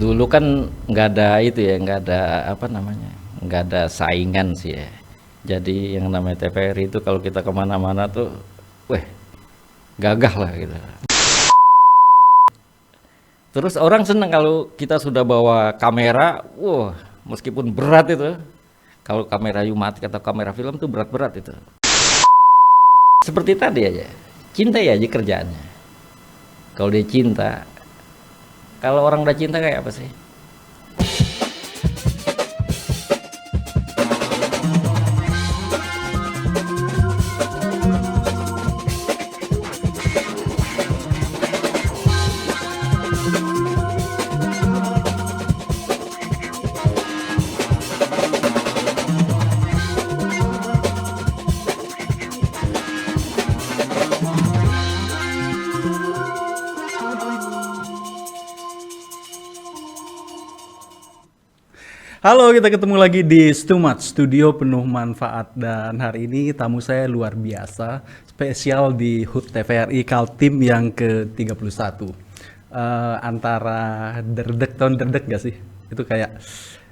Dulu kan nggak ada itu ya, nggak ada apa namanya, nggak ada saingan sih ya. Jadi yang namanya TVRI itu kalau kita kemana-mana tuh, weh, gagah lah gitu. Terus orang seneng kalau kita sudah bawa kamera, wah, meskipun berat itu. Kalau kamera Yumatik atau kamera film tuh berat-berat itu. Seperti tadi aja, cinta ya aja kerjaannya. Kalau dia cinta, kalau orang udah cinta kayak apa sih? Halo, kita ketemu lagi di Stumat, studio penuh manfaat. Dan hari ini tamu saya luar biasa, spesial di HUT TVRI Kaltim yang ke-31. Antara derdek, tahun derdek gak sih? Itu kayak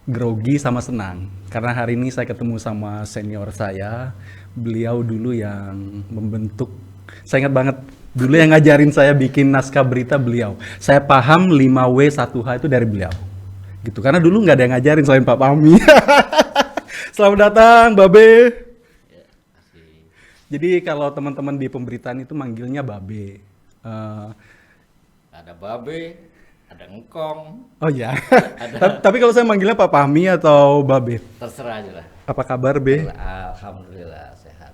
grogi sama senang. Karena hari ini saya ketemu sama senior saya, beliau dulu yang membentuk, saya ingat banget, dulu yang ngajarin saya bikin naskah berita beliau. Saya paham 5W1H itu dari beliau. Gitu, karena dulu nggak ada yang ngajarin selain Pak Pami. Selamat datang, Babe. Jadi kalau teman-teman di pemberitaan itu manggilnya Babe. Ada babe, ada ngkong, Oh ya. Tapi kalau saya manggilnya Pak Pami atau Babe, terserah aja lah. apa kabar, Be? Alhamdulillah sehat.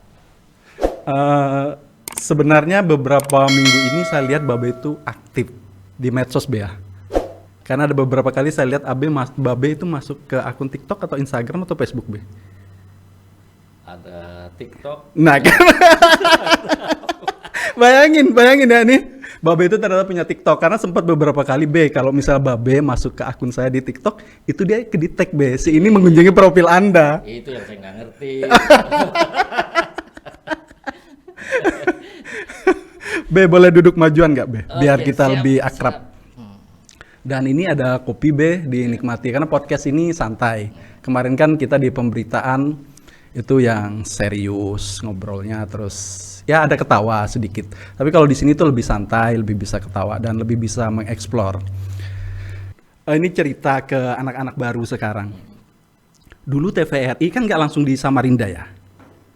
Sebenarnya beberapa minggu ini saya lihat Babe itu aktif di medsos, Be ya. Karena ada beberapa kali saya lihat Babe itu masuk ke akun TikTok atau Instagram atau Facebook, Be. Ada TikTok. Nah, kan. bayangin ya nih. Babe itu ternyata punya TikTok. Karena sempat beberapa kali, Be, kalau misalnya Babe masuk ke akun saya di TikTok, itu dia ke-detect, Be. Si ini mengunjungi profil Anda. Itu yang saya nggak ngerti. Be, boleh duduk majuan nggak, Be? Biar Oke, kita siap, lebih akrab. siap. Dan ini ada kopi, Be, dinikmati. Karena podcast ini santai. Kemarin kan kita di pemberitaan itu yang serius ngobrolnya, terus ya ada ketawa sedikit. Tapi kalau di sini tuh lebih santai, lebih bisa ketawa dan lebih bisa mengeksplor. Ini cerita ke anak-anak baru sekarang. Dulu TVRI kan nggak langsung di Samarinda ya,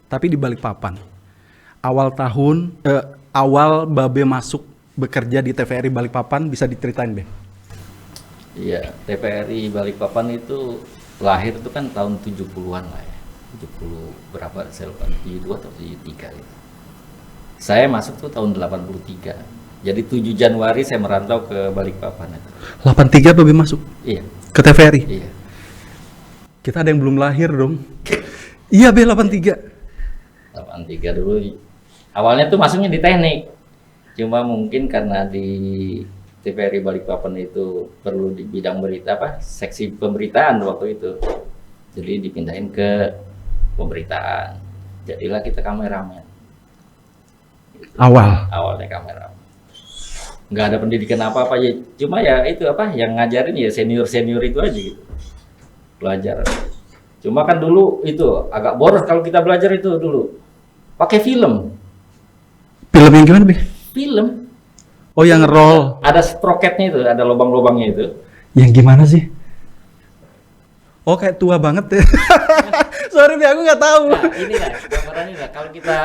tapi di Balikpapan. Awal Babe masuk bekerja di TVRI Balikpapan, bisa diceritain, Be? Iya, TVRI Balikpapan itu lahir itu kan tahun 70-an lah ya. 70 berapa, saya lupa, 72 atau 73 gitu. Saya masuk tuh tahun 83. Jadi 7 Januari saya merantau ke Balikpapan itu. 83 Babe masuk Iya, ke TVRI? iya. Kita ada yang belum lahir dong. Iya, Be, 83. 83 dulu. Awalnya tuh masuknya di teknik. Cuma mungkin karena di TVRI Balikpapan itu perlu di bidang berita seksi pemberitaan waktu itu. Jadi dipindahin ke pemberitaan. Jadilah kita kameramen. Gitu. Awalnya kameramen. Nggak ada pendidikan apa-apa ya. Cuma ya itu yang ngajarin ya senior-senior itu aja gitu. Belajar. Cuma kan dulu itu agak boros kalau kita belajar itu dulu. Pakai film. Film yang gimana, Be? Film. Oh, yang roll. Ada sproketnya itu, ada lubang-lubangnya itu. Yang gimana sih? Oh, kayak tua banget ya. Sorry, Be, aku nggak tahu. Nah, ini lah, gambarannya lah. Kalau kita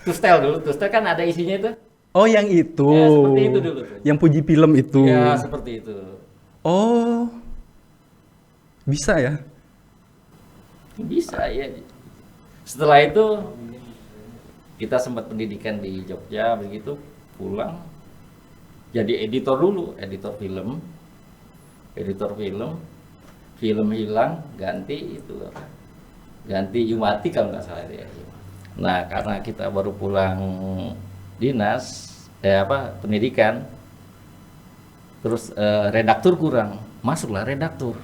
tustel dulu, tustel kan ada isinya itu. Oh, yang itu. Ya, seperti itu dulu tuh. Yang puji film itu. Ya, seperti itu. Oh. Bisa ya? Bisa ya. Setelah itu kita sempat pendidikan di Jogja, begitu pulang jadi editor dulu, editor film. Film hilang, ganti itu ganti Yumatik kalau nggak salah ya. Nah, karena kita baru pulang dinas pendidikan, terus redaktur kurang, masuklah redaktur.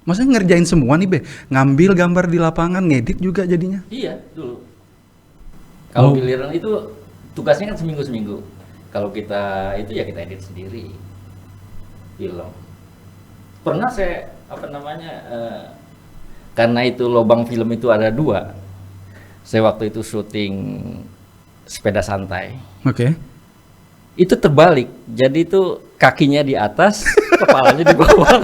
Maksudnya ngerjain semua nih, Be? Ngambil gambar di lapangan, ngedit juga jadinya? Iya, dulu. Kalau giliran itu tugasnya kan seminggu. Kalau kita itu ya kita edit sendiri film. Pernah saya karena itu lubang film itu ada 2. Saya waktu itu syuting sepeda santai. Oke. Itu terbalik. Jadi itu kakinya di atas, kepalanya di bawah.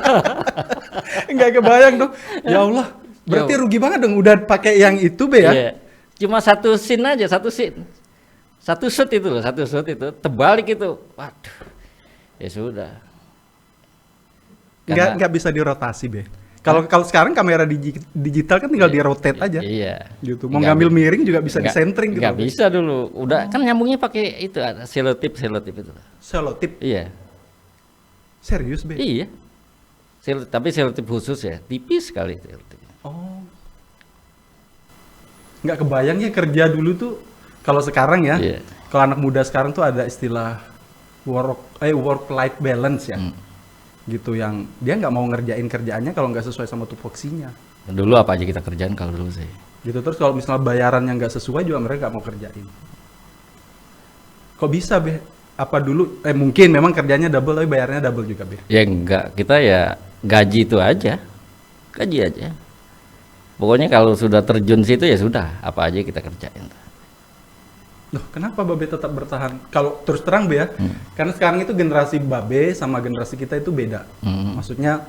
Nggak kebayang dong. Ya Allah. Berarti rugi banget dong udah pakai yang itu be ya. Iya. Cuma satu scene aja, satu scene. Satu shoot itu loh, satu shoot itu terbalik itu. Waduh. Ya sudah. Nggak bisa dirotasi be. Kalau sekarang kamera digital kan tinggal di-rotate aja. Iya. Gitu. Mau ngambil miring juga bisa Nggak- di-centering gitu. nggak bisa dulu. Udah kan nyambungnya pakai itu ada selotip itu. Selotip. Iya. Serius be? Iya. Tapi selotip khusus ya, tipis sekali selotipnya. Oh. Nggak kebayang ya kerja dulu tuh. Kalau sekarang ya, Iya. kalau anak muda sekarang tuh ada istilah work life balance ya. Gitu yang dia nggak mau ngerjain kerjaannya kalau nggak sesuai sama tupoksinya. Dulu apa aja kita kerjain kalau dulu sih. Gitu terus kalau misalnya bayaran yang nggak sesuai juga mereka nggak mau kerjain. Kok bisa be? Apa dulu? Mungkin memang kerjanya double tapi bayarnya double juga be. Ya enggak, kita ya gaji itu aja. Gaji aja. Pokoknya kalau sudah terjun situ ya sudah, apa aja kita kerjain. Loh, kenapa Babe tetap bertahan? Kalau terus terang Be ya, karena sekarang itu generasi Babe sama generasi kita itu beda. Maksudnya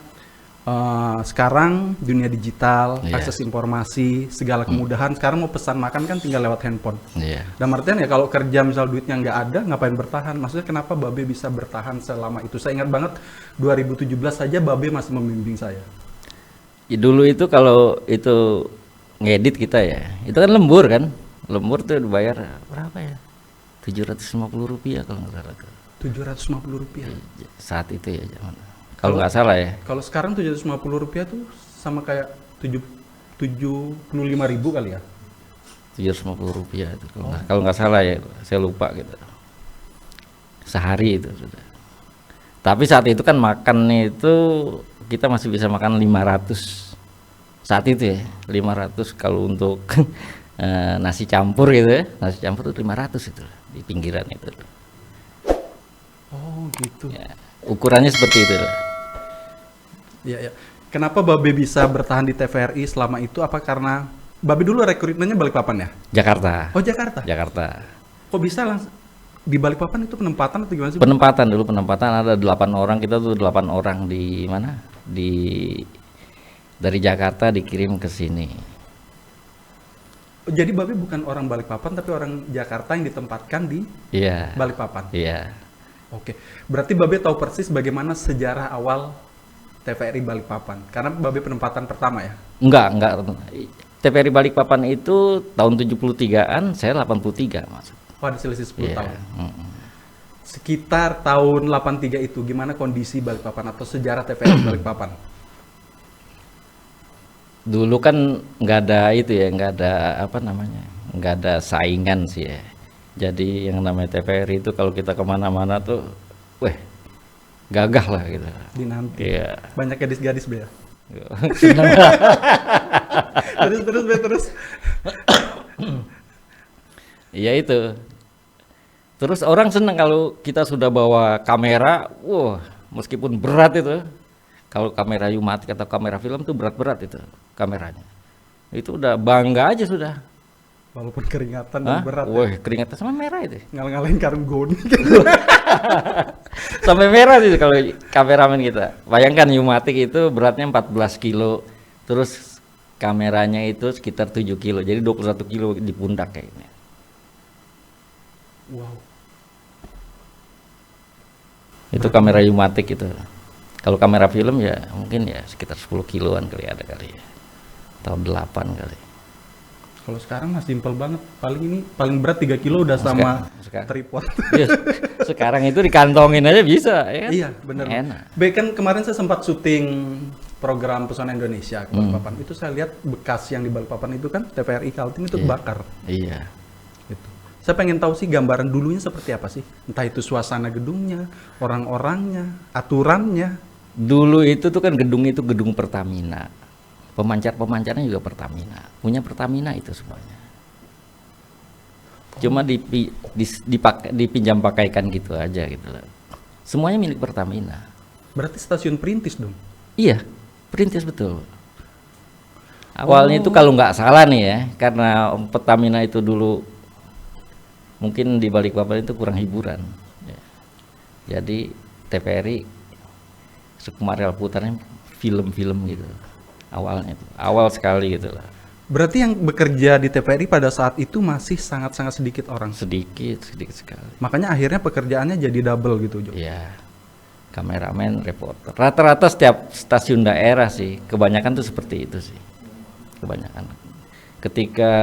sekarang dunia digital, Iya. akses informasi, segala kemudahan. Sekarang mau pesan makan kan tinggal lewat handphone. Iya. Dan artian ya kalau kerja misal duitnya nggak ada, ngapain bertahan? Maksudnya kenapa Babe bisa bertahan selama itu? Saya ingat banget 2017 saja Babe masih membimbing saya. Ya, dulu itu kalau itu ngedit kita ya, itu kan lembur kan. Lembur tuh dibayar berapa ya? 750 rupiah kalau nggak salah. 750 rupiah. Saat itu ya zaman. Kalau nggak salah ya. Kalau sekarang 750 rupiah tuh sama kayak 75.000 kali ya? 750 rupiah itu kalau nggak salah ya, saya lupa gitu. Sehari itu sudah. Tapi saat itu kan makan itu kita masih bisa makan 500 saat itu ya, 500 kalau untuk nasi campur gitu ya, nasi campur itu 500 itu di pinggiran itu. Oh gitu. Ya, ukurannya seperti itu. Iya ya. Kenapa Babe bisa bertahan di TVRI selama itu? Apa karena Babe dulu rekrutmennya Balikpapan ya? Jakarta. Oh Jakarta. Jakarta. Kok bisa langsung di Balikpapan itu penempatan atau gimana sih? Penempatan dulu ada 8 orang, kita tuh 8 orang di mana? Dari Jakarta dikirim ke sini. Jadi Babe bukan orang Balikpapan tapi orang Jakarta yang ditempatkan di Iya. Balikpapan. Iya. Oke. Berarti Babe tahu persis bagaimana sejarah awal TVRI Balikpapan. Karena Babe penempatan pertama ya. Enggak. TVRI Balikpapan itu tahun 73-an, saya 83 masuk. Oh, ada selisih 10 Iya. tahun. Sekitar tahun 83 itu gimana kondisi Balikpapan atau sejarah TVRI Balikpapan? Dulu kan nggak ada itu ya, nggak ada saingan sih ya. Jadi yang namanya TVRI itu kalau kita kemana-mana tuh, gagah lah gitu. Dinanti. Iya. Banyak gadis-gadis Be ya. Seneng. terus Be terus. Iya itu. Terus orang senang kalau kita sudah bawa kamera, meskipun berat itu. Kalau kamera Yumatic atau kamera film tuh berat-berat itu kameranya. Itu udah bangga aja sudah. Walaupun keringatan dan berat. Wah, keringatnya sama merah itu. Ngalahin karung goni. Sampai merah sih kalau kameramen kita. Bayangkan Yumatic itu beratnya 14 kilo. Terus kameranya itu sekitar 7 kilo. Jadi 21 kilo di pundak kayaknya. Wow. Itu kamera Yumatic itu. Kalau kamera film ya mungkin ya sekitar 10 kiloan kali ada kali ya. Atau 8 kali. Kalau sekarang masih simpel banget. Paling berat 3 kilo udah sama tripod. Ya, sekarang itu dikantongin aja bisa ya kan? Iya, benar. Enak. Be kan kemarin saya sempat syuting program Pesona Indonesia ke Balikpapan. Itu saya lihat bekas yang di Balikpapan itu kan TVRI Kaltim itu kebakar. Iya. Gitu. Saya pengen tahu sih gambaran dulunya seperti apa sih? Entah itu suasana gedungnya, orang-orangnya, aturannya. Dulu itu tuh kan gedung itu gedung Pertamina. Pemancar-pemancarnya juga Pertamina. Punya Pertamina itu semuanya. Cuma dipinjam pakaikan gitu aja gitu loh. Semuanya milik Pertamina. Berarti stasiun perintis dong? Iya, perintis betul. Awalnya itu kalau nggak salah nih ya, karena Pertamina itu dulu mungkin di Balikpapan itu kurang hiburan. Ya. Jadi TVRI Sukumareal putarnya film-film gitu. Awalnya itu, awal sekali gitu lah. Berarti yang bekerja di TVRI pada saat itu masih sangat-sangat sedikit orang. Sedikit sekali. Makanya akhirnya pekerjaannya jadi double gitu, Jo. Ya, kameramen, reporter. Rata-rata setiap stasiun daerah sih, kebanyakan tuh seperti itu sih. Kebanyakan. Ketika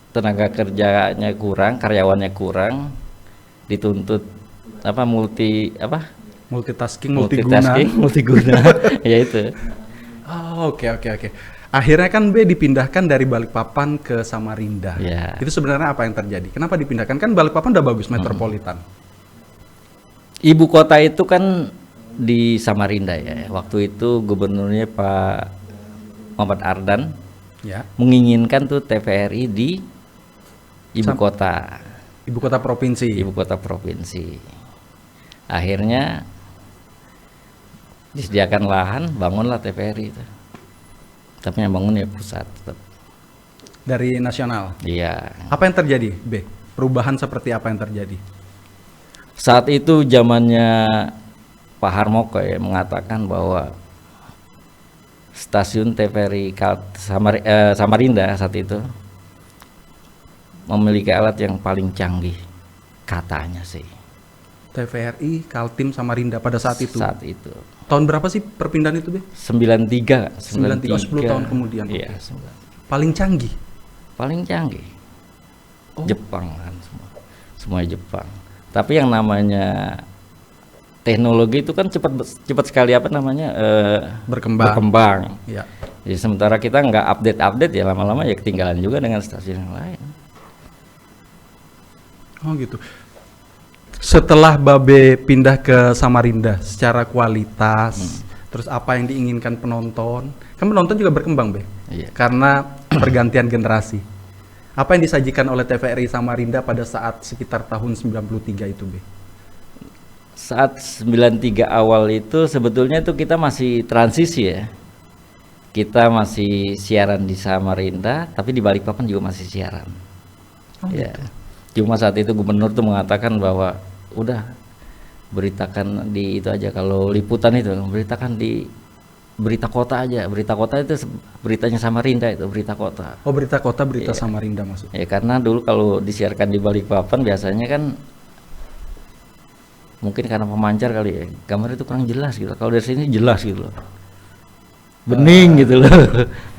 tenaga kerjanya kurang, karyawannya kurang, dituntut Multitasking, multiguna. Ya itu. Oh, oke. Akhirnya kan B dipindahkan dari Balikpapan ke Samarinda. Ya. Itu sebenarnya apa yang terjadi? Kenapa dipindahkan? Kan Balikpapan udah bagus metropolitan. Ibu kota itu kan di Samarinda ya. Waktu itu gubernurnya Pak Muhammad Ardan Ya. menginginkan tuh TVRI di ibu kota. Ibu kota provinsi. Ibu kota provinsi. Akhirnya disediakan lahan, bangunlah TVRI itu. Tapi yang bangun ya pusat tetap. Dari nasional. Iya. Apa yang terjadi, B? Perubahan seperti apa yang terjadi? Saat itu zamannya Pak Harmoko ya mengatakan bahwa stasiun TVRI Samarinda saat itu memiliki alat yang paling canggih, katanya sih. TVRI Kaltim Samarinda pada saat itu. Saat itu. Tahun berapa sih perpindahan itu, B? 93. 93, 10 tahun kemudian. Iya, Oke. Paling canggih. paling canggih. Oh. Jepang kan semua Jepang. Tapi yang namanya teknologi itu kan cepat sekali berkembang. Ya. Jadi sementara kita nggak update ya lama-lama ya ketinggalan juga dengan stasiun yang lain. Oh gitu. Setelah Babe pindah ke Samarinda, secara kualitas, terus apa yang diinginkan penonton, kan penonton juga berkembang, Be. Iya. Karena pergantian generasi. Apa yang disajikan oleh TVRI Samarinda pada saat sekitar tahun 93 itu, Be? Saat 93 awal itu sebetulnya itu kita masih transisi ya. Kita masih siaran di Samarinda, tapi di Balikpapan juga masih siaran. Oh, Ya. gitu. Cuma saat itu gubernur tuh mengatakan bahwa udah beritakan di itu aja, kalau liputan itu beritakan di berita kota aja. Berita kota itu beritanya Samarinda, itu berita kota. Oh, berita kota, berita Iya. Samarinda maksudnya. Ya karena dulu kalau disiarkan di Balikpapan biasanya kan mungkin karena pemancar kali ya, gambar itu kurang jelas gitu. Kalau dari sini jelas gitu loh. Bening gitu loh.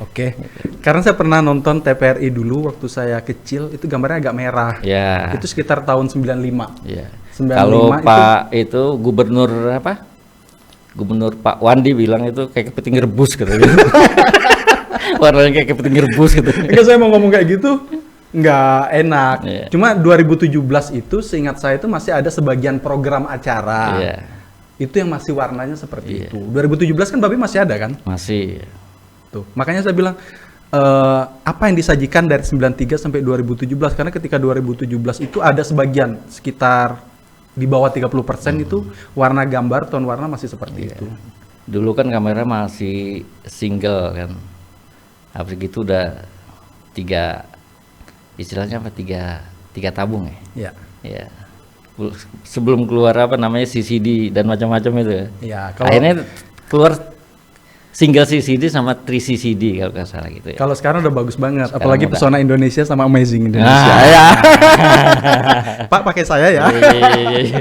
Oke. Karena saya pernah nonton TVRI dulu waktu saya kecil, itu gambarnya agak merah. Ya. Itu sekitar tahun 95. Ya. 95 Kalau itu- Pak itu gubernur apa? Gubernur Pak Wandi bilang itu kayak kepiting rebus katanya. Warnanya kayak kepiting rebus gitu. Enggak, saya mau ngomong kayak gitu nggak enak. Iya. Cuma 2017 itu seingat saya itu masih ada sebagian program acara. Iya. Itu yang masih warnanya seperti Iya. itu. 2017 kan Babe masih ada kan? Masih. Tuh. Makanya saya bilang apa yang disajikan dari 93 sampai 2017, karena ketika 2017 itu ada sebagian sekitar di bawah 30% itu warna gambar, tone warna masih seperti itu. Dulu kan kamera masih single kan. Habis gitu udah istilahnya tiga tabung ya. Ya. Ya. Sebelum keluar apa namanya CCD dan macam-macam itu. Ya, kalau Akhirnya keluar single CCD sama 3 CCD kalau nggak salah gitu ya. kalau sekarang udah bagus banget, Sekarang apalagi udah. Pesona Indonesia sama Amazing Indonesia. Nah, ya. Pak pakai saya ya. Iya.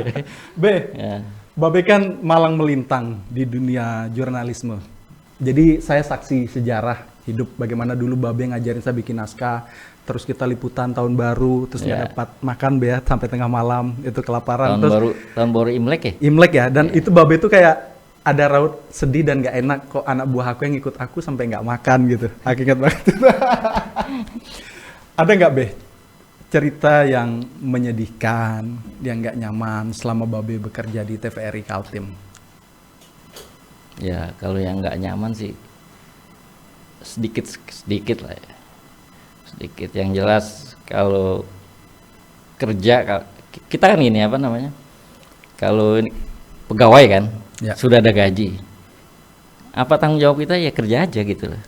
B, Ya. Babe kan malang melintang di dunia jurnalisme. Jadi saya saksi sejarah hidup bagaimana dulu Babe ngajarin saya bikin naskah, terus kita liputan tahun baru, terus nggak Ya. dapat makan Be ya sampai tengah malam, itu kelaparan. Terus Tahun baru Imlek ya? Imlek ya, dan itu Babe tuh kayak ada raut sedih dan nggak enak kok anak buah aku yang ikut aku sampai nggak makan gitu. Aku ingat banget. Ada nggak Be cerita yang menyedihkan, yang nggak nyaman selama Babe bekerja di TVRI Kaltim? Ya, kalau yang nggak nyaman sih sedikit lah ya. Sedikit. Yang jelas kalau kerja kita kan ini apa namanya? Kalau ini pegawai kan Ya. sudah ada gaji. apa tanggung jawab kita ya kerja aja gitu loh.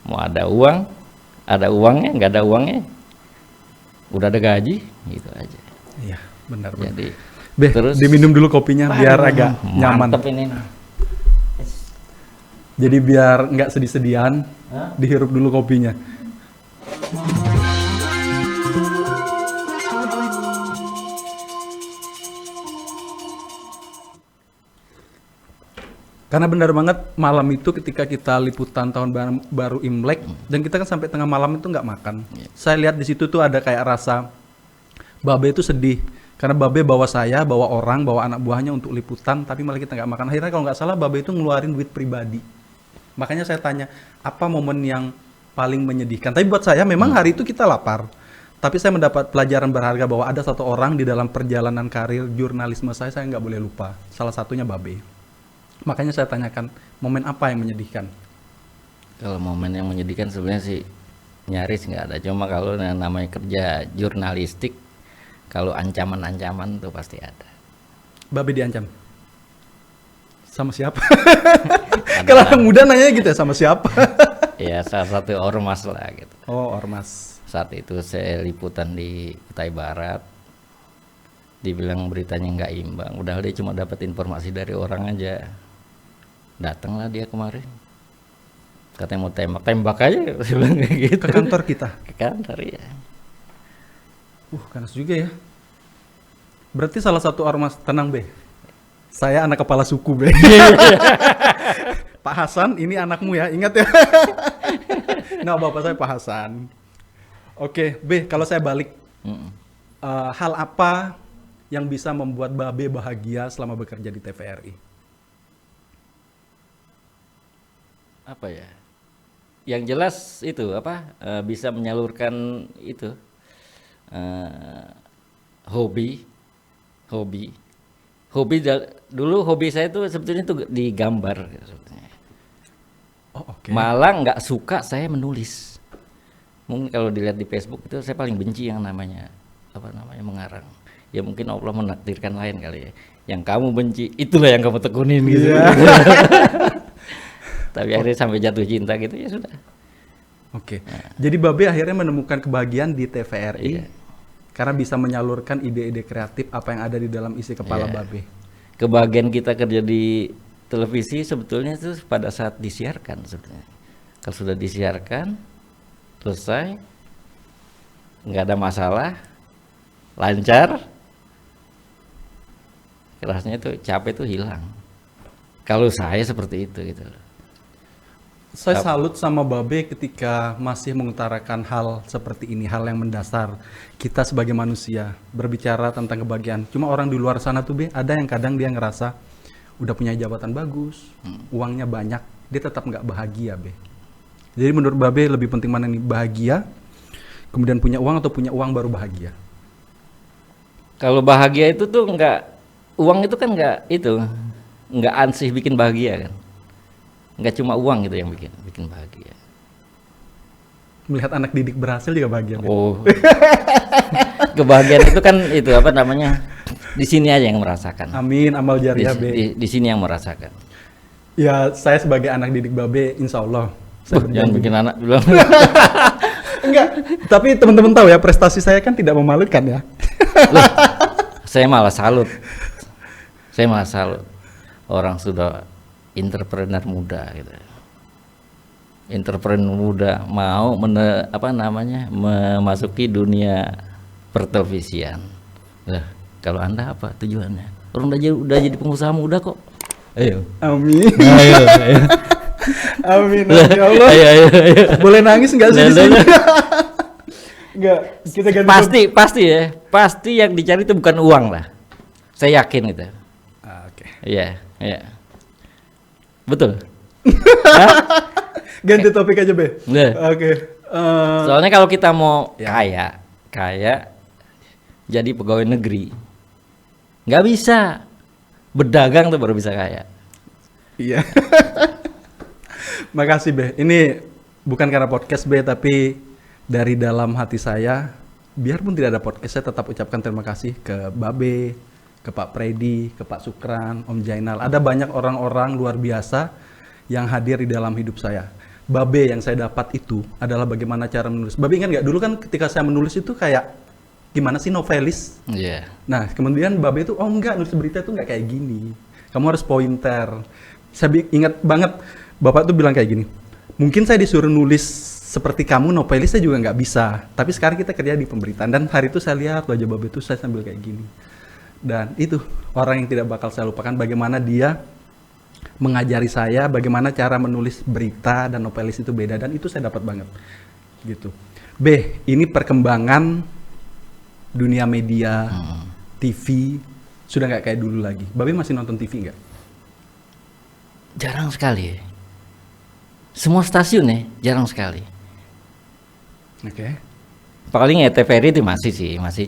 Mau ada uangnya, nggak ada uangnya, udah ada gaji, gitu aja. Iya, benar. Jadi, terus diminum dulu kopinya biar agak nyaman. Mantep ini. Jadi biar nggak sedih-sedihan, dihirup dulu kopinya. Karena benar banget malam itu ketika kita liputan tahun baru Imlek dan kita kan sampai tengah malam itu nggak makan. Saya lihat di situ tuh ada kayak rasa Babe itu sedih karena Babe bawa saya, bawa orang, bawa anak buahnya untuk liputan, tapi malah kita nggak makan. Akhirnya kalau nggak salah Babe itu ngeluarin duit pribadi. Makanya saya tanya apa momen yang paling menyedihkan. Tapi buat saya memang hari itu kita lapar. Tapi saya mendapat pelajaran berharga bahwa ada satu orang di dalam perjalanan karir jurnalisme saya nggak boleh lupa. Salah satunya Babe. Makanya saya tanyakan, momen apa yang menyedihkan? Kalau momen yang menyedihkan sebenarnya sih nyaris nggak ada. Cuma kalau yang namanya kerja jurnalistik, kalau ancaman-ancaman tuh pasti ada. Babe diancam? Sama siapa? Kalau anak muda nanya gitu ya, sama siapa? Ya salah satu ormas lah gitu. Oh, ormas. Saat itu saya liputan di Kutai Barat, dibilang beritanya nggak imbang. Udah dia cuma dapat informasi dari orang aja. Datanglah dia kemarin, katanya mau tembak aja, saya bilang kayak gitu. Ke kantor kita? Ke kantor ya. Ganas juga ya. Berarti salah satu ormas, tenang Be. Saya anak kepala suku Be. Pak Hasan, ini anakmu ya, ingat ya. Nah, bapak saya Pak Hasan. Oke, Be, kalau saya balik, hal apa yang bisa membuat Babe bahagia selama bekerja di TVRI? Apa ya? Yang jelas itu apa? Bisa menyalurkan itu hobi. Dulu hobi saya itu sebetulnya itu di gambar sebetulnya. Oh, oke. Malah nggak suka saya menulis. Mungkin kalau dilihat di Facebook itu saya paling benci yang namanya mengarang. Ya mungkin Allah menakdirkan lain kali ya. Yang kamu benci itulah yang kamu tekunin gitu. Tapi akhirnya sampai jatuh cinta gitu ya sudah. Oke. Jadi Babe akhirnya menemukan kebahagiaan di TVRI karena bisa menyalurkan ide-ide kreatif apa yang ada di dalam isi kepala Babe. Kebahagiaan kita kerja di televisi sebetulnya itu pada saat disiarkan sebetulnya. Kalau sudah disiarkan, selesai, nggak ada masalah, lancar, kerasnya itu capek itu hilang. Kalau saya seperti itu gitu. Saya salut sama Babe ketika masih mengutarakan hal seperti ini, hal yang mendasar kita sebagai manusia berbicara tentang kebahagiaan. Cuma orang di luar sana tuh Be, ada yang kadang dia ngerasa udah punya jabatan bagus, uangnya banyak, dia tetap nggak bahagia Be. Jadi menurut Babe lebih penting mana nih, bahagia, kemudian punya uang atau punya uang baru bahagia? Kalau bahagia itu tuh uang itu kan nggak ansih bikin bahagia kan. Nggak cuma uang gitu yang bikin bahagia. Melihat anak didik berhasil juga bahagia. Oh. Kebahagiaan itu kan itu apa namanya? Di sini aja yang merasakan. Amin, amal jariah Be. Di sini yang merasakan. Ya, saya sebagai anak didik Babe, insya Allah. Jangan bikin anak bilang. Enggak, tapi teman-teman tahu ya prestasi saya kan tidak memalukan ya. Loh, saya malah salut. Orang sudah entrepreneur muda gitu. Entrepreneur muda mau memasuki dunia pertelevisian. Lah, kalau Anda apa tujuannya? Orang udah jadi pengusaha muda kok. Ayo. Amin. Ayo. Amin. Ya Allah. Ayo. Boleh nangis enggak sih di sini? Enggak, kita ganti. Pasti ya. Pasti yang dicari itu bukan uang lah. Saya yakin gitu. Oke. Iya. Betul. Ganti topik aja Be. Oke. Soalnya kalau kita mau kaya jadi pegawai negeri, nggak bisa. Berdagang tuh baru bisa kaya. Iya. Makasih Be. Ini bukan karena podcast Be, tapi dari dalam hati saya, biarpun tidak ada podcast, saya tetap ucapkan terima kasih ke Babe, ke Pak Predi, ke Pak Sukran, Om Jainal. Ada banyak orang-orang luar biasa yang hadir di dalam hidup saya. Babe yang saya dapat itu adalah bagaimana cara menulis. Babe ingat nggak dulu kan ketika saya menulis itu kayak gimana sih novelis? Iya. Nah kemudian Babe itu oh enggak, nulis berita itu nggak kayak gini. Kamu harus pointer. Saya ingat banget Bapak tuh bilang kayak gini. Mungkin saya disuruh nulis seperti kamu novelis saya juga nggak bisa. Tapi sekarang kita kerja di pemberitaan dan hari itu saya lihat wajah Babe itu saya sambil kayak gini. Dan itu orang yang tidak bakal saya lupakan bagaimana dia mengajari saya bagaimana cara menulis berita dan novelis itu beda dan itu saya dapat banget gitu. B, ini perkembangan dunia media, TV sudah nggak kayak dulu lagi. Babe masih nonton TV nggak? Jarang sekali. Semua stasiun ya, jarang sekali. Oke. Paling ya TVRI itu masih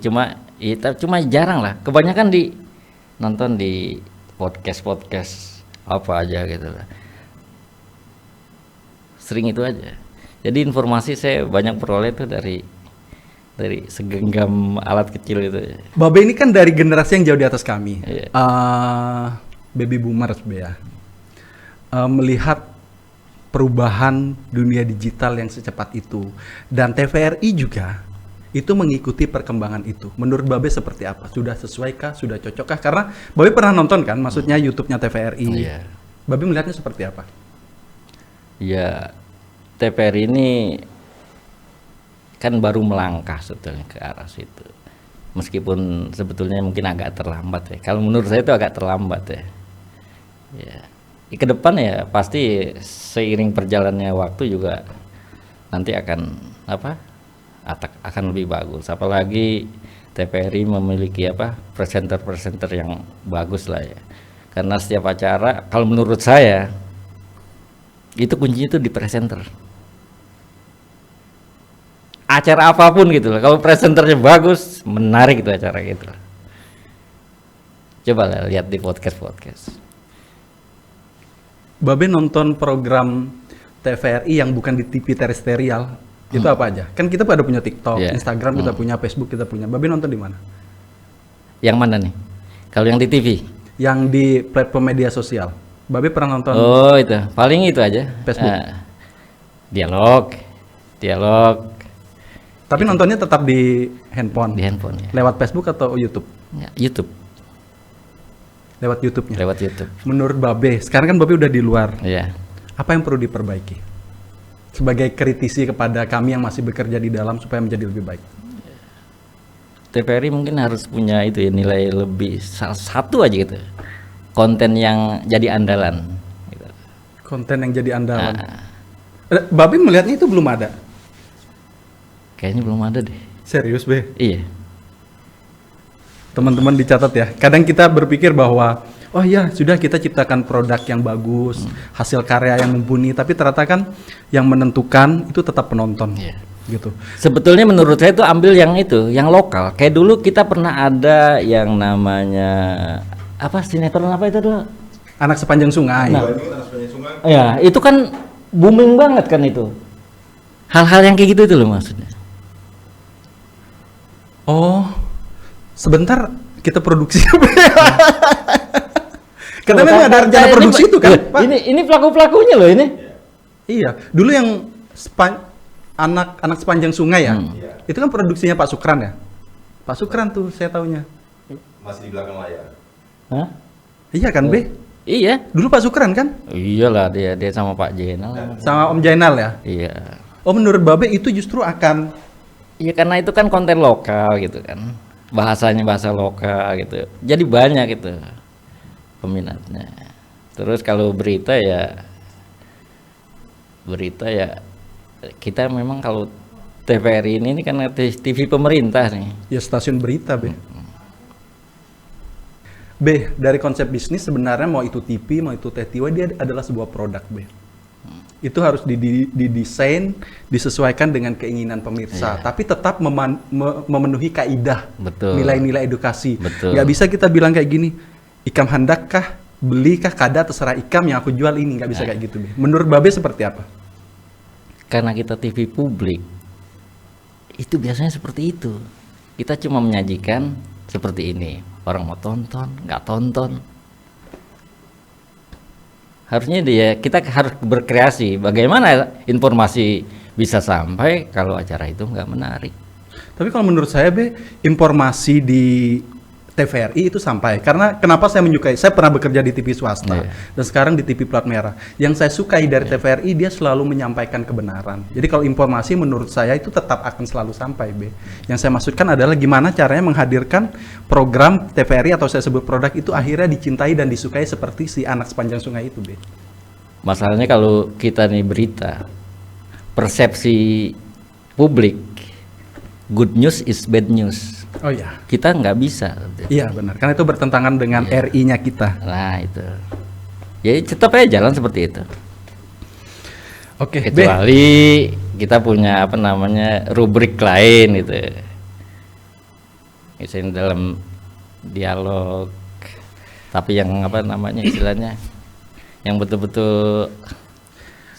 cuma jarang lah. Kebanyakan nonton di podcast apa aja gitu lah. Sering itu aja. Jadi informasi saya banyak peroleh itu dari segenggam alat kecil itu. Babe ini kan dari generasi yang jauh di atas kami. Iya. Baby boomers ya. Melihat perubahan dunia digital yang secepat itu dan TVRI juga itu mengikuti perkembangan itu. Menurut Babe seperti apa? Sudah sesuaikah? Sudah cocokkah? Karena Babe pernah nonton kan, maksudnya YouTube-nya TVRI. Iya. Babe melihatnya seperti apa? Ya, TVRI ini kan baru melangkah sebetulnya ke arah situ. Meskipun sebetulnya mungkin agak terlambat ya. Kalau menurut saya itu agak terlambat ya. Ya. Ke depan ya pasti seiring perjalannya waktu juga nanti akan akan lebih bagus. Apalagi TVRI memiliki presenter yang bagus lah ya. Karena setiap acara kalau menurut saya itu kuncinya itu di presenter. Acara apapun gitu lah. Kalau presenternya bagus, menarik itu acara gitu. Coba lah lihat di podcast. Babe nonton program TVRI yang bukan di TV terestrial itu apa aja? Kan kita pada punya TikTok, Yeah. Instagram, kita punya Facebook, kita punya. Babe nonton di mana? Yang mana nih? Kalau yang di TV? Yang di platform media sosial. Babe pernah nonton? Oh itu, paling itu aja. Facebook. Dialog. Tapi nontonnya tetap di handphone. Di handphone ya. Lewat Facebook atau YouTube? Ya, YouTube. Lewat YouTube-nya. Lewat YouTube. Menurut Babe, sekarang kan Babe udah di luar. Iya. Apa yang perlu diperbaiki? Sebagai kritisi kepada kami yang masih bekerja di dalam supaya menjadi lebih baik. TVRI mungkin harus punya itu ya, nilai lebih salah satu aja gitu. Konten yang jadi andalan. Gitu. Konten yang jadi andalan. Babe melihatnya itu belum ada. Kayaknya belum ada deh. Serius, Be? Iya. Teman-teman dicatat ya. Kadang kita berpikir bahwa oh ya sudah kita ciptakan produk yang bagus, hasil karya yang mumpuni, tapi ternyata kan yang menentukan itu tetap penonton. Iya. Gitu. Sebetulnya menurut saya itu ambil yang lokal. Kayak dulu kita pernah ada yang namanya sinetron apa itu dulu? Anak Sepanjang Sungai. Nah, ya itu kan booming banget kan itu. Hal-hal yang kayak gitu itu loh maksudnya. Oh, sebentar kita produksi. Karena memang ada rencana produksi itu kan, Pak? Ini pelaku-pelakunya loh ini. Iya, dulu yang anak Sepanjang Sungai ya. Itu kan produksinya Pak Sukran ya. Pak Sukran tuh saya taunya. Masih di belakang layar. Hah? Iya kan, Be? Iya. Dulu Pak Sukran kan? Iyalah dia sama Pak Jenal. Sama Om Jainal ya. Iya. Oh, menurut Babe itu justru akan Iya karena itu kan konten lokal gitu kan. Bahasanya bahasa lokal gitu. Jadi banyak gitu peminatnya. Terus kalau berita ya kita memang kalau TVRI ini karena TV pemerintah nih. ya stasiun berita, Be. B, dari konsep bisnis sebenarnya mau itu TV, mau itu TTW, dia adalah sebuah produk, B. Itu harus didesain, disesuaikan dengan keinginan pemirsa, tapi tetap memenuhi kaidah, Betul. nilai-nilai edukasi. Betul. Nggak bisa kita bilang kayak gini, ikam handakkah, belikah, kada, terserah ikam yang aku jual ini, nggak bisa kayak gitu, B. Menurut Babe seperti apa? Karena kita TV publik, itu biasanya seperti itu. Kita cuma menyajikan seperti ini. Orang mau tonton, nggak tonton. Harusnya kita harus berkreasi. Bagaimana informasi bisa sampai kalau acara itu nggak menarik? Tapi kalau menurut saya, informasi di TVRI itu sampai. Karena kenapa saya menyukai? Saya pernah bekerja di TV swasta dan sekarang di TV plat merah. Yang saya sukai dari TVRI, dia selalu menyampaikan kebenaran. Jadi kalau informasi menurut saya itu tetap akan selalu sampai, Yang saya maksudkan adalah gimana caranya menghadirkan program TVRI atau saya sebut produk itu akhirnya dicintai dan disukai seperti si Anak Sepanjang Sungai itu, Masalahnya kalau kita nih berita, persepsi publik, good news is bad news. Oh iya. Kita nggak bisa. Iya benar, karena itu bertentangan dengan RI-nya kita. Nah itu. Jadi tetap aja jalan seperti itu. Oke. Kecuali kita punya rubrik lain gitu. Misalnya dalam dialog, tapi yang istilahnya, yang betul-betul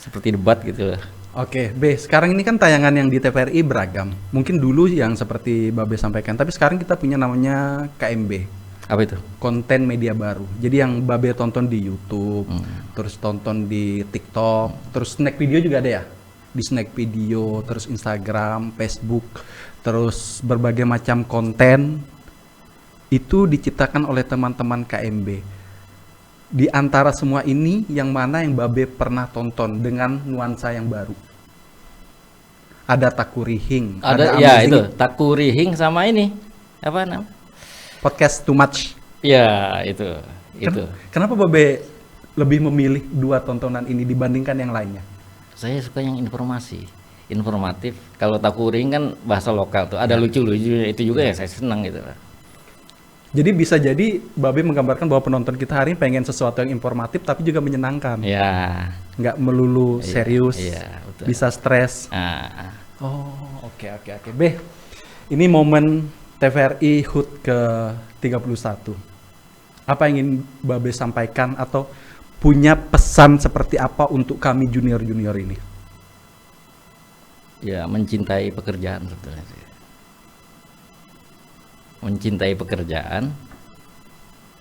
seperti debat gitu. Oke, sekarang ini kan tayangan yang di TVRI beragam. Mungkin dulu yang seperti Babe sampaikan, tapi sekarang kita punya namanya KMB. Apa itu? Konten media baru. Jadi yang Babe tonton di YouTube, terus tonton di TikTok, terus snack video juga ada ya? Di snack video, terus Instagram, Facebook, terus berbagai macam konten itu diciptakan oleh teman-teman KMB. Di antara semua ini, yang mana yang Babe pernah tonton dengan nuansa yang baru? Ada Takurihing, ada ya itu Takurihing sama ini apa namanya? Podcast Too Much. Ya itu. Kenapa Babe lebih memilih dua tontonan ini dibandingkan yang lainnya? Saya suka yang informatif. Kalau Takurihing kan bahasa lokal tuh, ada lucu-lucu itu juga ya saya senang gitu. Jadi bisa jadi Babe menggambarkan bahwa penonton kita hari ini pengen sesuatu yang informatif tapi juga menyenangkan. Ya. Nggak melulu serius. Iya, betul. Bisa stres. Oh, oke. Ini momen TVRI HUT ke-31. Apa yang ingin Babe sampaikan atau punya pesan seperti apa untuk kami junior-junior ini? Ya, mencintai pekerjaan sebetulnya. Mencintai pekerjaan,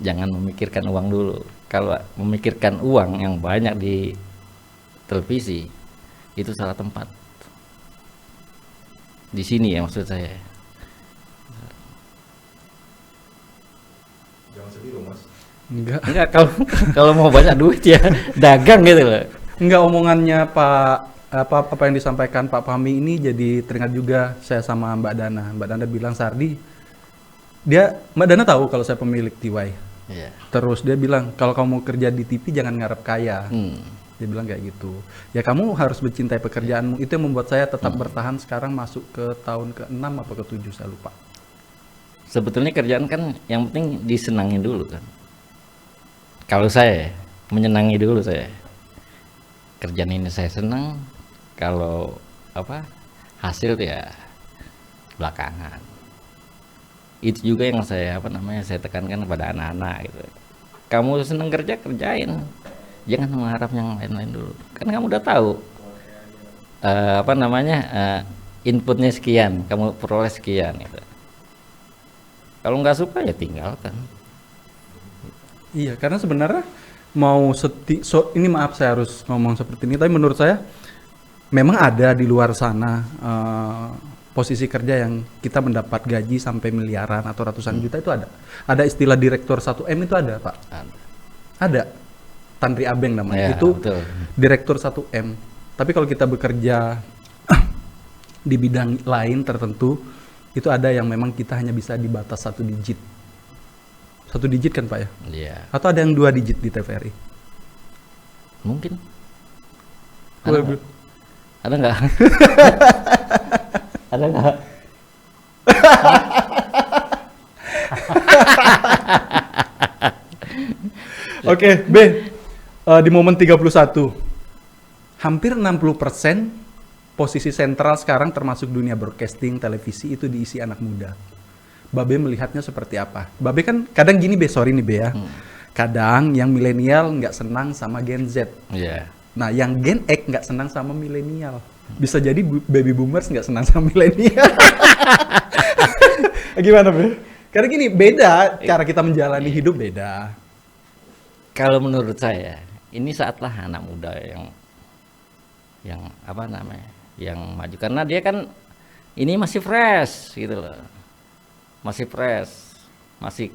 jangan memikirkan uang dulu. Kalau memikirkan uang yang banyak di televisi, itu salah tempat. Di sini ya maksud saya. Jangan sedih loh mas. Enggak, kalau mau banyak duit ya dagang gitu loh. enggak omongannya apa yang disampaikan Pak Fahmi ini jadi teringat juga saya sama Mbak Dana. Mbak Dana bilang, Sardi, Mbak Dana tahu kalau saya pemilik TY. Iya. Terus dia bilang, kalau kamu mau kerja di TV jangan ngarep kaya. Dia bilang kayak gitu. Ya kamu harus mencintai pekerjaanmu. Itu yang membuat saya tetap bertahan sekarang masuk ke tahun ke-6 apa ke-7 saya lupa. Sebetulnya kerjaan kan yang penting disenangi dulu kan. Kalau saya menyenangi dulu saya. Kerjaan ini saya senang. Kalau hasil ya belakangan. Itu juga yang saya saya tekankan kepada anak-anak gitu. Kamu senang kerja, kerjain. Jangan mengharap yang lain-lain dulu. Kan kamu udah tahu inputnya sekian, kamu peroleh sekian gitu. Kalau nggak suka ya tinggalkan. Iya, karena sebenarnya ini maaf saya harus ngomong seperti ini, tapi menurut saya memang ada di luar sana posisi kerja yang kita mendapat gaji sampai miliaran atau ratusan juta itu ada. Ada istilah direktur 1M itu ada, Pak. Ada. Tanri Abeng namanya. Ya, itu betul. Direktur 1M. Tapi kalau kita bekerja di bidang lain tertentu, itu ada yang memang kita hanya bisa di batas 1 digit. 1 digit kan, Pak ya? Iya. Atau ada yang 2 digit di TVRI? Mungkin. Ada nggak? Ada nggak? Oke, di momen 31, hampir 60% posisi sentral sekarang termasuk dunia broadcasting, televisi itu diisi anak muda. Babe melihatnya seperti apa? Babe kan kadang gini, sorry nih ya. Kadang yang milenial nggak senang sama Gen Z. Iya. Nah, yang Gen X nggak senang sama milenial. Bisa jadi baby boomers nggak senang sama milenial. Gimana, Be? Karena gini, beda cara kita menjalani hidup beda. Kalau menurut saya, ini saatlah anak muda yang apa namanya, yang maju karena dia kan ini masih fresh gitu loh, masih fresh, masih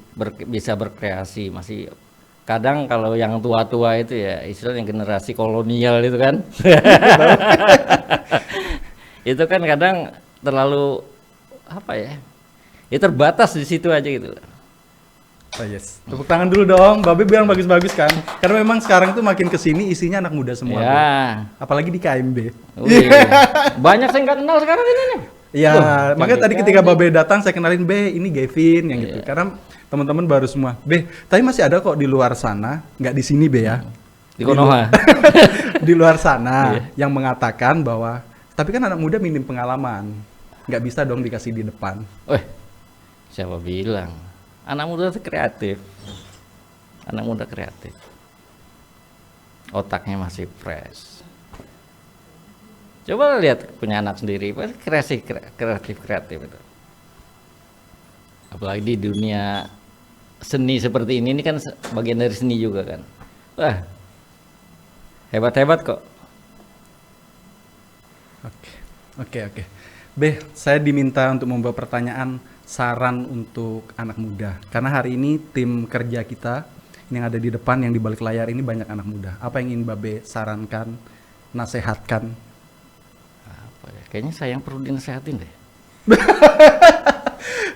bisa berkreasi, masih kadang kalau yang tua-tua itu ya istilahnya generasi kolonial itu kan, itu kan kadang terlalu apa ya terbatas di situ aja gitu. Oh yes, tepuk tangan dulu dong, Babe bilang bagus-bagus kan. Karena memang sekarang tuh makin kesini isinya anak muda semua. Ya. Be. Apalagi di KMB. Wih, banyak saya nggak kenal sekarang ini nih. Iya, makanya tadi kaget. ketika Babe datang saya kenalin Be, ini Gavin yang gitu. Karena teman-teman baru semua. Be, tapi masih ada kok di luar sana, nggak di sini Be ya. Di Konoha. Di luar sana yang mengatakan bahwa tapi kan anak muda minim pengalaman. Nggak bisa dong dikasih di depan. Weh, siapa bilang? Anak muda itu kreatif. Anak muda kreatif. Otaknya masih fresh. Coba lihat punya anak sendiri, pasti kreatif itu. Apalagi di dunia seni seperti ini kan bagian dari seni juga kan. Wah, hebat-hebat kok. Oke. Be, saya diminta untuk membawa pertanyaan saran untuk anak muda. Karena hari ini tim kerja kita yang ada di depan, yang di balik layar ini banyak anak muda. Apa yang ingin Babe sarankan, nasehatkan? Apa ya? Kayaknya saya yang perlu dinasehatin deh.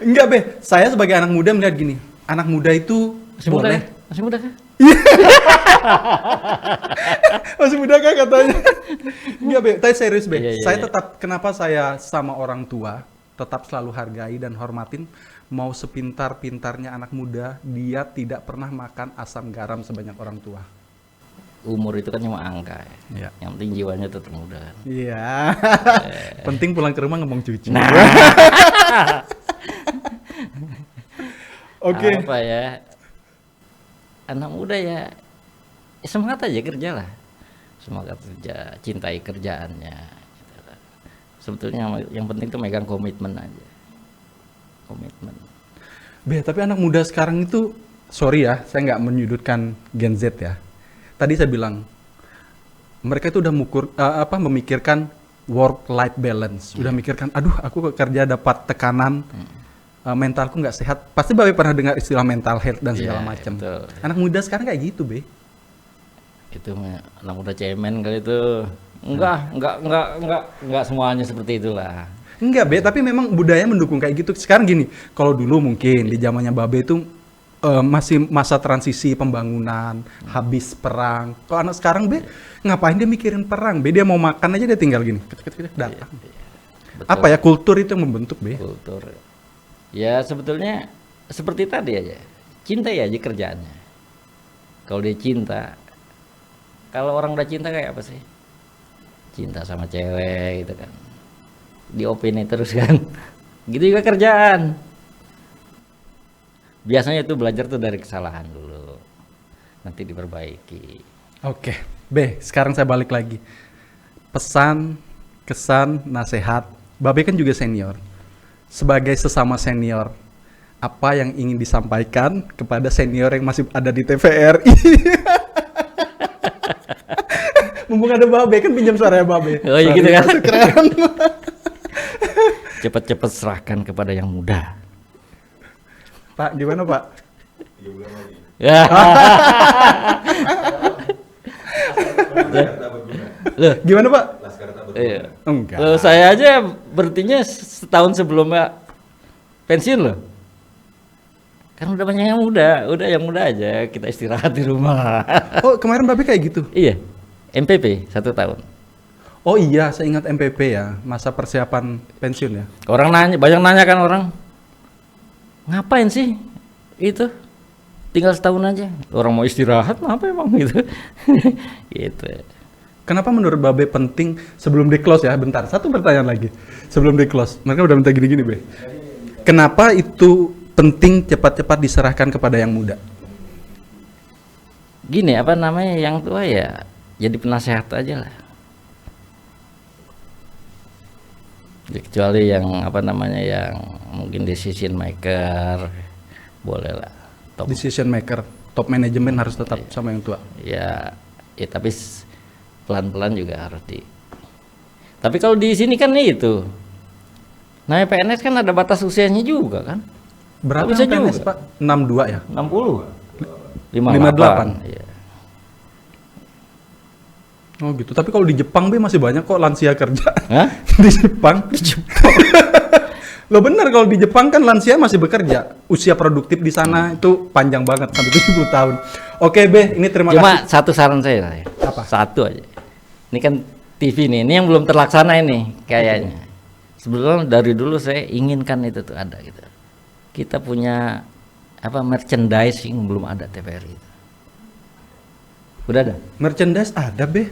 Enggak Be, saya sebagai anak muda melihat gini. Anak muda itu Masih muda boleh. ya? Masih muda kan? Masih muda kan katanya? Enggak Be, tapi serius Be. Iya, Saya iya. tetap, kenapa saya sama orang tua tetap selalu hargai dan hormatin, mau sepintar-pintarnya anak muda, dia tidak pernah makan asam garam sebanyak orang tua. Umur itu kan cuma angka ya. Iya. Yang penting jiwanya tetap muda. Iya. Penting pulang ke rumah ngomong cucu. Nah. Oke. Apa ya? Anak muda ya semangat aja kerja lah. Semangat kerja, cintai kerjaannya. Sebetulnya yang penting tuh megang komitmen aja. Komitmen. Be, tapi anak muda sekarang itu, sorry ya, saya nggak menyudutkan Gen Z ya. Tadi saya bilang, mereka itu udah memikirkan work-life balance. Udah mikirkan, aduh aku kerja dapat tekanan, mentalku nggak sehat. Pasti Babe pernah dengar istilah mental health dan segala Iya, macam. betul. Anak muda sekarang kayak gitu, Be. Itu anak muda cemen kali itu. Enggak semuanya seperti itulah. Enggak, Be, tapi memang budaya mendukung kayak gitu. Sekarang gini, kalau dulu mungkin di zamannya Babe itu masih masa transisi pembangunan, habis perang. Kalau anak sekarang, Be, ngapain dia mikirin perang? Be, dia mau makan aja dia tinggal gini, datang. Betul. Apa ya, kultur itu yang membentuk, Be? Kultur. Ya sebetulnya seperti tadi aja. Cintai aja kerjaannya. Kalau dia cinta, kalau orang udah cinta kayak apa sih? Cinta sama cewek gitu kan. Diopini terus kan. Gitu juga kerjaan. Biasanya itu belajar tuh dari kesalahan dulu. Nanti diperbaiki. Oke, Be, sekarang saya balik lagi. Pesan, kesan, nasihat. Babe kan juga senior. Sebagai sesama senior, apa yang ingin disampaikan kepada senior yang masih ada di TVRI? Mumpung ada Babe, kan pinjam suaranya Babe. Oh iya gitu kan. Sorry, keren. Cepat-cepat serahkan kepada yang muda. Pak, gimana Pak? 3 bulan lagi. Ya. Laskar tak berguna. Loh, Gimana Pak? Laskar tak iya. berguna. Enggak. Loh, saya aja berhentinya setahun sebelumnya pensiun loh. Kan udah banyak yang muda, udah yang muda aja kita istirahat di rumah. Oh, kemarin Babe kayak gitu? Iya, MPP 1 tahun. Oh iya, saya ingat MPP ya, masa persiapan pensiun ya. Orang nanya, banyak nanya kan orang, ngapain sih itu? Tinggal setahun aja. Orang mau istirahat, apa emang gitu? Gitu. Kenapa menurut Babe penting sebelum di close ya? Bentar, satu pertanyaan lagi. Sebelum di close, mereka udah minta gini-gini, Be. Kenapa itu penting cepat-cepat diserahkan kepada yang muda? Gini, apa namanya, yang tua ya jadi penasehat aja lah. Ya, kecuali yang apa namanya, yang mungkin decision maker boleh lah. Top. Decision maker, top manajemen harus tetap sama yang tua. Ya, ya tapi pelan-pelan juga harus di. Tapi kalau di sini kan itu, nah PNS kan ada batas usianya juga kan? Berapa Bisa yang PNS, juga. Pak? 62 ya? 60, 58. Iya. Oh gitu. Tapi kalau di Jepang Be masih banyak kok lansia kerja. Hah? Di Jepang. Lo bener kalau di Jepang kan lansia masih bekerja. Usia produktif di sana itu panjang banget sampai 70 tahun. Oke, Be, ini terima Cuma kasih. satu saran saya. Apa? Satu aja. Ini kan TV nih, ini yang belum terlaksana ini kayaknya. Sebelum dari dulu saya inginkan itu tuh ada gitu. Kita punya apa merchandising belum ada TVRI itu. Udah ada? Merchandise ada, Be.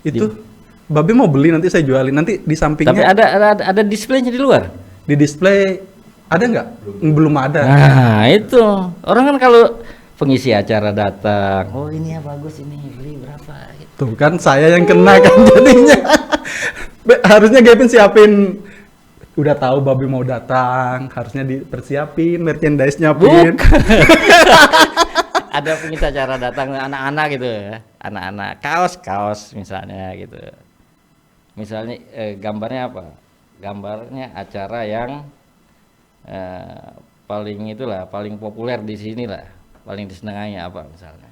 Itu Babe mau beli nanti saya jualin. Nanti di Tapi sampingnya ada displaynya di luar. di display ada nggak? Belum ada. Nah, itu. Orang kan kalau pengisi acara datang, oh ini ya bagus ini, beli berapa gitu. Tuh kan saya yang kena kan jadinya. Harusnya Gavin siapin, udah tahu Babe mau datang, harusnya dipersiapin merchandise-nya Pin. Ada pengisi acara datang anak-anak gitu ya. Anak-anak kaos misalnya gitu. Misalnya gambarnya apa? Gambarnya acara yang paling itulah, paling populer di sini lah, paling disenangi apa misalnya.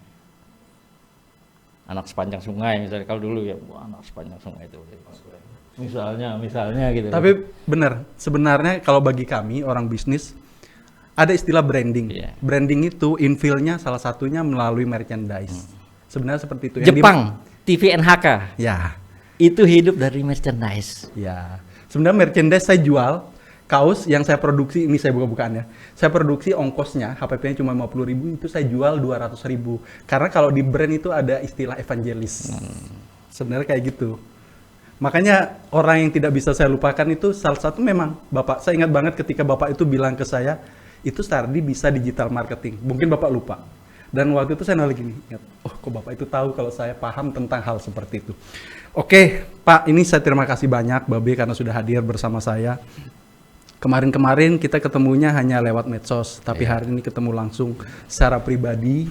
Anak sepanjang sungai misalnya, kalau dulu ya wah, anak sepanjang sungai itu. Misalnya gitu. Tapi benar, sebenarnya kalau bagi kami orang bisnis ada istilah branding. Iya. Branding itu infillnya salah satunya melalui merchandise. Sebenarnya seperti itu. Jepang, TV NHK Ya, itu hidup dari merchandise. ya. Sebenarnya merchandise saya jual, kaos yang saya produksi, ini saya buka-bukaan ya. Saya produksi ongkosnya, HPP-nya cuma 50.000, itu saya jual 200.000. Karena kalau di brand itu ada istilah evangelis. Sebenarnya kayak gitu. Makanya orang yang tidak bisa saya lupakan itu salah satu memang Bapak. Saya ingat banget ketika Bapak itu bilang ke saya, itu Stardi bisa digital marketing. Mungkin Bapak lupa. Dan waktu itu saya nolak gini, ingat, oh kok Bapak itu tahu kalau saya paham tentang hal seperti itu. Oke, Pak, ini saya terima kasih banyak Babe karena sudah hadir bersama saya. Kemarin-kemarin kita ketemunya hanya lewat medsos, tapi hari ini ketemu langsung secara pribadi.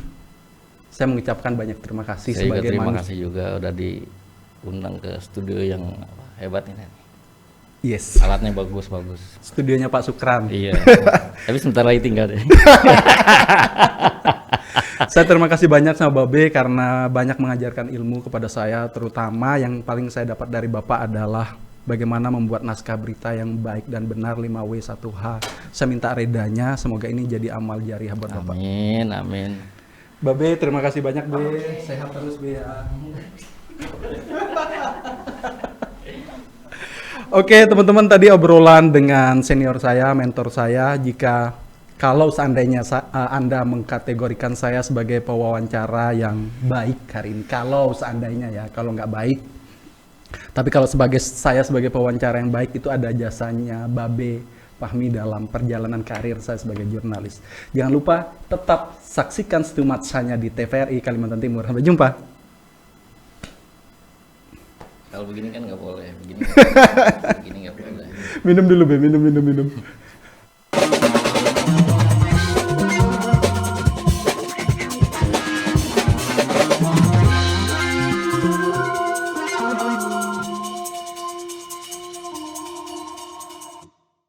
Saya mengucapkan banyak terima kasih Saya juga sebagai terima manusia. kasih juga udah diundang ke studio yang hebat ini. Yes, Alatnya bagus-bagus. studionya Pak Sukran. Iya. Tapi sebentar lagi tinggal deh. Saya terima kasih banyak sama Babe karena banyak mengajarkan ilmu kepada saya, terutama yang paling saya dapat dari Bapak adalah bagaimana membuat naskah berita yang baik dan benar 5W1H. Saya minta redanya, semoga ini jadi amal jariah buat Bapak. Amin, amin. Babe, terima kasih banyak, Be. Sehat terus, Be ya. Oke, teman-teman, tadi obrolan dengan senior saya, mentor saya. Jika kalau seandainya Anda mengkategorikan saya sebagai pewawancara yang baik hari ini, kalau seandainya ya, kalau nggak baik. Tapi kalau saya sebagai pewawancara yang baik itu ada jasanya Babe Fahmi dalam perjalanan karir saya sebagai jurnalis. Jangan lupa tetap saksikan Stumat hanya di TVRI Kalimantan Timur. Sampai jumpa. Kalau begini kan nggak boleh, begini nggak boleh. Minum dulu, Be. Minum.